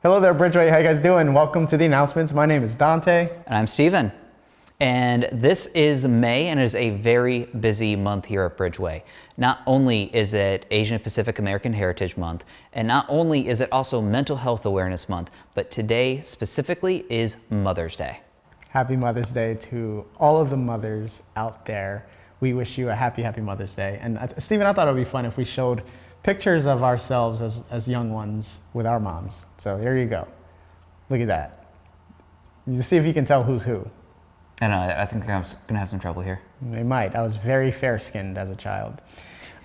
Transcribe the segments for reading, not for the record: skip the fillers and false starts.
Hello there, Bridgeway. How you guys doing? Welcome to the announcements. My name is Dante. And I'm Steven. And this is May, and it is a very busy month here at Bridgeway. Not only is it Asian Pacific American Heritage Month, and not only is it also Mental Health Awareness Month, but today specifically is Mother's Day. Happy Mother's Day to all of the mothers out there. We wish you a happy Mother's Day. And Steven, I thought it would be fun if we showed pictures of ourselves as young ones with our moms. So here you go. Look at that. You see if you can tell who's who. I don't know, I think I'm gonna have some trouble here. They might. I was very fair-skinned as a child.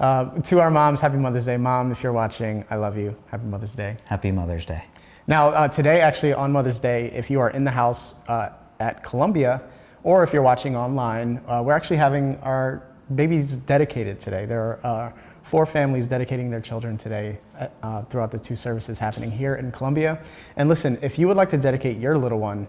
To our moms, happy Mother's Day. Mom, if you're watching, I love you. Happy Mother's Day. Happy Mother's Day. Now, today, actually, on Mother's Day, if you are in the house at Columbia, or if you're watching online, we're actually having our babies dedicated today. There are 4 families dedicating their children today throughout the 2 services happening here in Columbia. And listen, if you would like to dedicate your little one,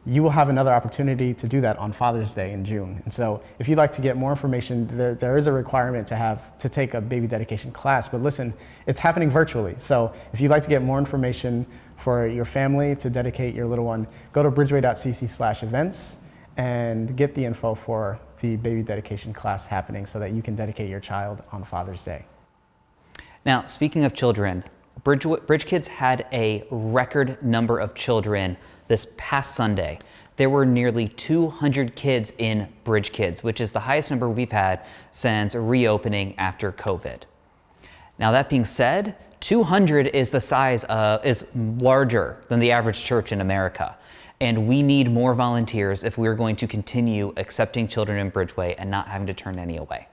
you will have another opportunity to do that on Father's Day in June. And so if you'd like to get more information, there is a requirement to take a baby dedication class, but listen, it's happening virtually. So if you'd like to get more information for your family to dedicate your little one, go to bridgeway.cc/events and get the info for the baby dedication class happening so that you can dedicate your child on Father's Day. Now, speaking of children, Bridge Kids had a record number of children this past Sunday. There were nearly 200 kids in Bridge Kids, which is the highest number we've had since reopening after COVID. Now, that being said, 200 is is larger than the average church in America. And we need more volunteers if we're going to continue accepting children in Bridgeway and not having to turn any away.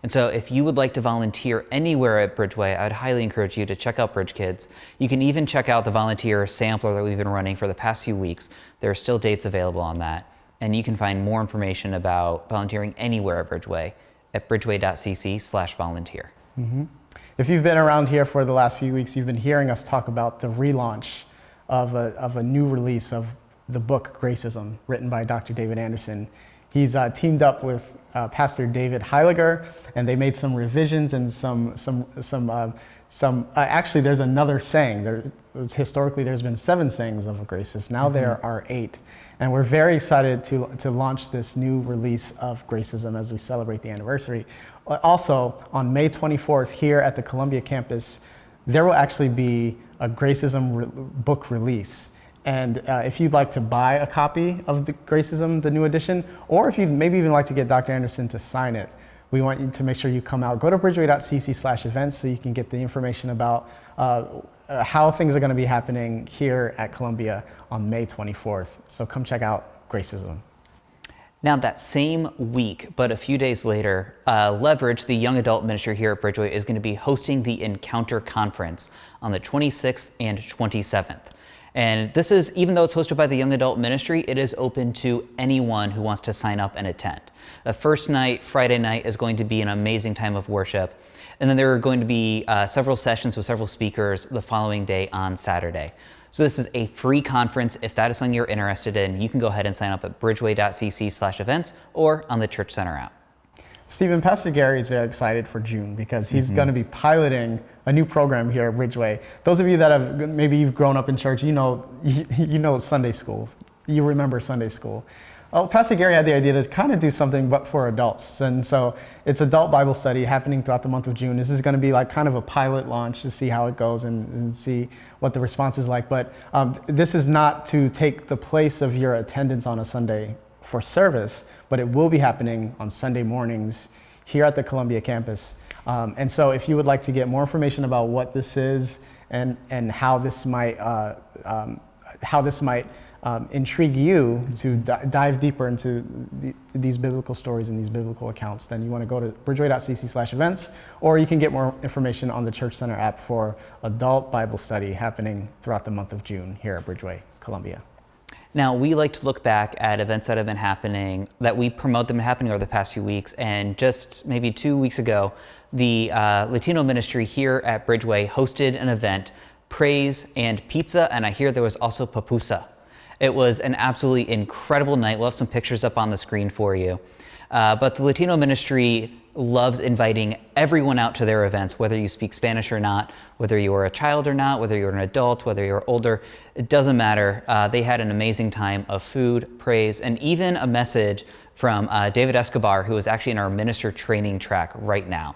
And so if you would like to volunteer anywhere at Bridgeway, I'd highly encourage you to check out Bridge Kids. You can even check out the volunteer sampler that we've been running for the past few weeks. There are still dates available on that. And you can find more information about volunteering anywhere at Bridgeway at bridgeway.cc/volunteer. Mm-hmm. If you've been around here for the last few weeks, you've been hearing us talk about the relaunch of a new release of the book Gracism, written by Dr. David Anderson. He's teamed up with Pastor David Heiliger, and they made some revisions and actually there's another saying. Historically, there's been 7 sayings of Graces. Now there are 8. And we're very excited to launch this new release of Gracism as we celebrate the anniversary. Also, on May 24th, here at the Columbia campus, there will actually be a Gracism book release. And if you'd like to buy a copy of the Gracism, the new edition, or if you'd maybe even like to get Dr. Anderson to sign it, we want you to make sure you come out. Go to bridgeway.cc/events so you can get the information about how things are going to be happening here at Columbia on May 24th. So come check out Gracism. Now, that same week, but a few days later, Leverage, the young adult ministry here at Bridgeway, is going to be hosting the Encounter Conference on the 26th and 27th. And this is, even though it's hosted by the Young Adult Ministry, it is open to anyone who wants to sign up and attend. The first night, Friday night, is going to be an amazing time of worship. And then there are going to be several sessions with several speakers the following day on Saturday. So this is a free conference. If that is something you're interested in, you can go ahead and sign up at bridgeway.cc/events or on the Church Center app. Stephen, Pastor Gary is very excited for June because he's going to be piloting a new program here at Bridgeway. Those of you that have, maybe you've grown up in church, you know Sunday school. You remember Sunday school. Well, Pastor Gary had the idea to kind of do something but for adults. And so it's adult Bible study happening throughout the month of June. This is going to be like kind of a pilot launch to see how it goes and see what the response is like. But this is not to take the place of your attendance on a Sunday for service, but it will be happening on Sunday mornings here at the Columbia campus. And so if you would like to get more information about what this is and how this might intrigue you to dive deeper into these biblical stories and these biblical accounts, then you want to go to bridgeway.cc/events, or you can get more information on the Church Center app for adult Bible study happening throughout the month of June here at Bridgeway, Columbia. Now, we like to look back at events that have been happening, that we promote them happening over the past few weeks. And just maybe 2 weeks ago, the Latino ministry here at Bridgeway hosted an event, Praise and Pizza, and I hear there was also pupusa. It was an absolutely incredible night. We'll have some pictures up on the screen for you. But the Latino ministry loves inviting everyone out to their events, whether you speak Spanish or not, whether you are a child or not, whether you're an adult, whether you're older, it doesn't matter. They had an amazing time of food, praise, and even a message from David Escobar, who is actually in our minister training track right now.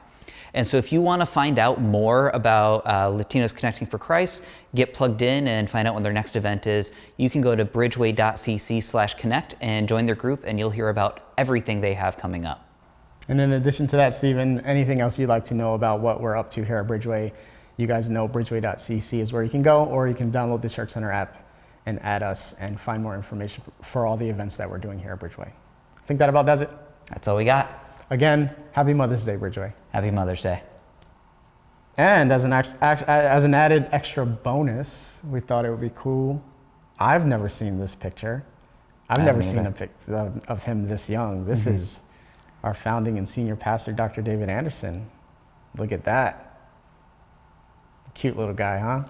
And so if you want to find out more about Latinos Connecting for Christ, get plugged in and find out when their next event is, you can go to bridgeway.cc/connect and join their group, and you'll hear about everything they have coming up. And in addition to that, Stephen, anything else you'd like to know about what we're up to here at Bridgeway, you guys know bridgeway.cc is where you can go, or you can download the Church Center app and add us and find more information for all the events that we're doing here at Bridgeway. I think that about does it. That's all we got. Again, happy Mother's Day, Bridgeway. Happy Mother's Day. And as an added extra bonus, we thought it would be cool. I've never seen this picture. I've never seen a picture of him this young. This is our founding and senior pastor, Dr. David Anderson. Look at that. Cute little guy, huh?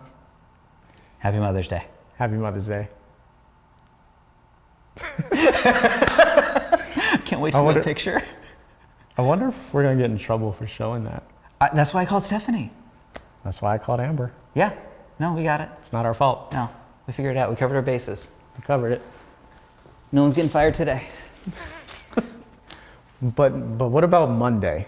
Happy Mother's Day. Happy Mother's Day. Can't wait to see the picture. I wonder if we're going to get in trouble for showing that. That's why I called Stephanie. That's why I called Amber. Yeah. No, we got it. It's not our fault. No, we figured it out. We covered our bases. We covered it. No one's getting fired today. But what about Monday?